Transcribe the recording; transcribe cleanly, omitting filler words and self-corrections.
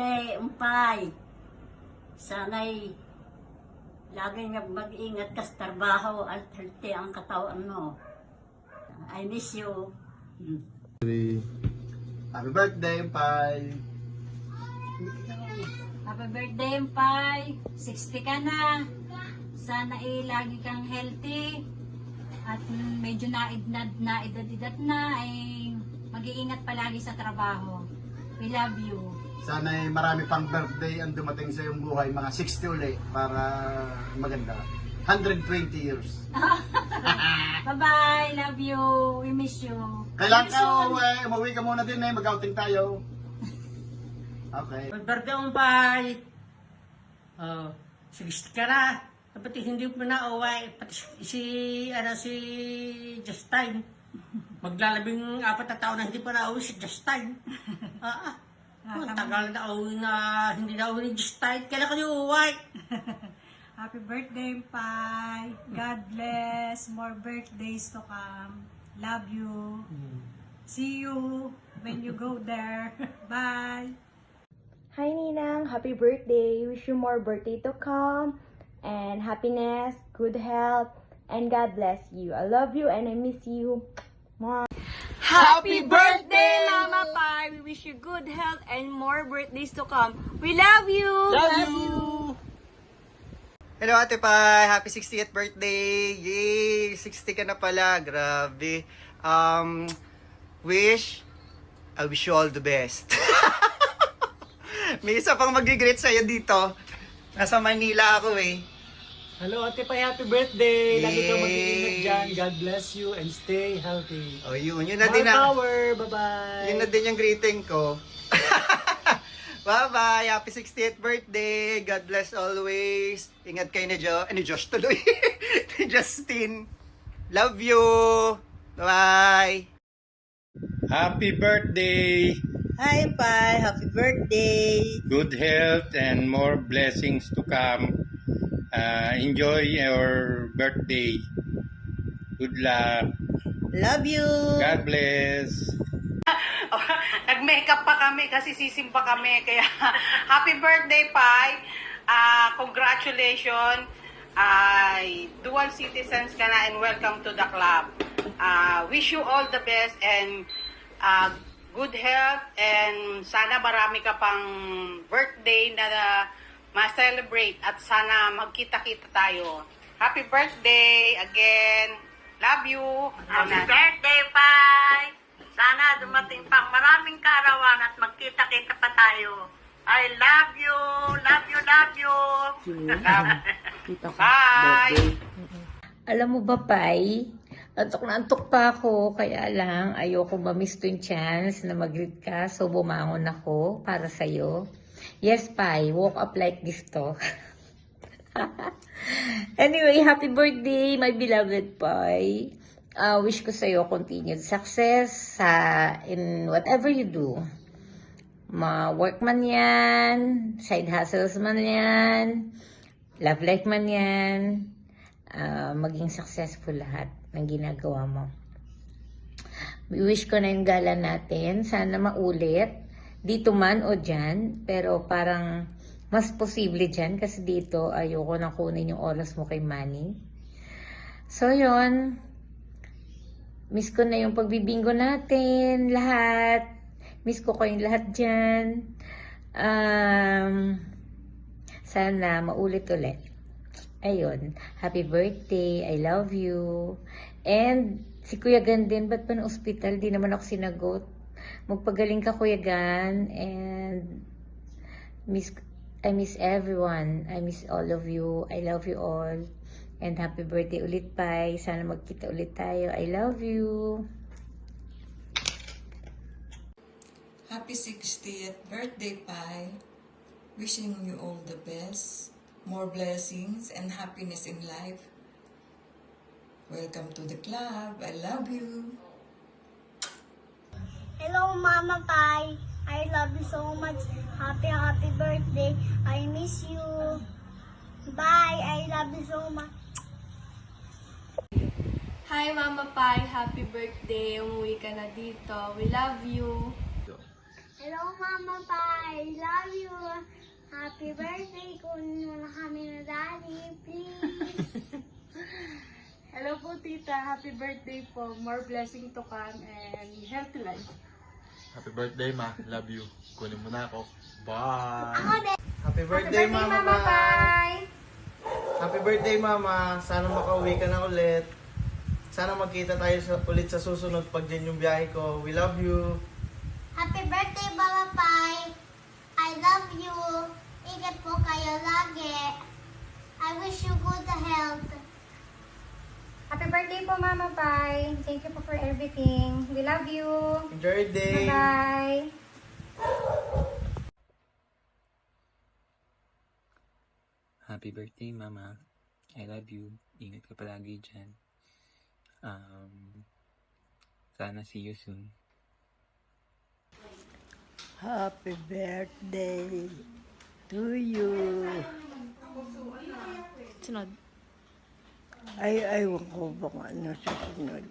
birthday, umpay. Sana'y lagi nga mag-ingat ka sa trabaho at healthy ang katawan mo. I miss you. Happy birthday, Pai! Happy birthday, umpay. 60 ka na. Sana lagi kang healthy. At medyo naedad na ay mag-iingat palagi sa trabaho. We love you. Sana'y marami pang birthday ang dumating sa iyong buhay, mga 60 ulit, para maganda. 120 years. Bye-bye. Love you. We miss you. Kailan See you ka soon. uwi? Umuwi ka muna din mag-outing tayo. Okay. Birthday umpay. 60 ka na. Pati hindi mo na uwi. Pati si Justine. Maglalabing 4 na taon na hindi pa na uwi si Justine. Tagal na uwi na hindi na uwi ni Justine. Kailan ka niyo uwi? Happy birthday, Pai. God bless. More birthdays to come. Love you. See you when you go there. Bye. Hi Ninang, happy birthday. Wish you more birthday to come and happiness, good health, and God bless you. I love you and I miss you. Mwah. Happy birthday, Mama Pai! We wish you good health and more birthdays to come. We love you! Love you! Hello Ate Pai, happy 60th birthday! Yay! 60 ka na pala, grabe. I wish you all the best. May isa pang mag-greet sa'yo dito. Nasa Manila ako eh. Hello Ate Pai, happy birthday! Lagi ka Yay! mag-iingat dyan. God bless you and stay healthy. Oh, yun na More din power! Bye-bye! yun na din yung greeting ko. Bye-bye! Happy 60th birthday! God bless always! Ingat kayo ni Josh tuloy. Ni Justin. Love you! Bye! Happy birthday! Hi, Pai! Happy birthday! Good health and more blessings to come. Enjoy your birthday. Good luck. Love you! God bless. Nag-makeup pa kami kasi sisimba kami. Kaya, happy birthday, Pai! Congratulations! Dual citizens ka na and welcome to the club. Wish you all the best and good health and sana marami ka pang birthday na ma-celebrate at sana magkita-kita tayo. Happy birthday again! Love you! Happy birthday, Pai! Sana dumating pang maraming kaarawan at magkita-kita pa tayo. I love you! Love you! Love you! Bye! Alam mo ba, Pai? Antok na antok pa ako, kaya lang ayoko ma-miss yung chance na mag-greet ka, so bumangon ako para sa'yo. Yes, Pai, woke up like this to. Anyway, happy birthday, my beloved Pai. Wish ko sa'yo continued success in whatever you do. Ma-work man yan, side hustles man yan, love life man yan, maging successful lahat ng ginagawa mo. Wish ko na yung gala natin. Sana maulit. Dito man o dyan. Pero parang mas posible dyan. Kasi dito ayoko na kunin yung oras mo kay Manny. So yun. Miss ko na yung pagbibingo natin. Lahat. Miss ko kayong lahat dyan. Sana maulit ulit. Ayun, happy birthday, I love you. And si Kuya Gan din, ba't pa na ospital? Di naman ako sinagot. Magpagaling ka, Kuya Gan. And I miss everyone. I miss all of you. I love you all. And happy birthday ulit, Pai. Sana magkita ulit tayo. I love you. Happy 60th birthday, Pai. Wishing you all the best. More blessings and happiness in life. Welcome to the club. I love you. Hello, Mama Pai. I love you so much. Happy birthday. I miss you. Bye. I love you so much. Hi, Mama Pai! Happy birthday! Umuwi ka na dito. We love you! Hello, Mama Pai. Love you. Happy birthday kung wala kami na daddy. Please. Hello po, tita. Happy birthday po. More blessing to come and healthy life. Happy birthday, ma. Love you. Kunin mo na ako. Bye! Ako din. Happy birthday, Mama Pai! Happy birthday, Mama. Sana makauwi ka na ulit. Sana magkita tayo ulit sa susunod pag dyan yung biyahe ko. We love you. Happy birthday, Mama Pai. I love you. Ingat po kayo lagi. I wish you good health. Happy birthday po, Mama Pai. Thank you po for everything. We love you. Enjoy your day. Bye-bye. Happy birthday, Mama. I love you. Ingat ka palagi dyan. Sana see you soon. Happy birthday to you. Sunod. Ay, aywan ko ba kung ano susunod.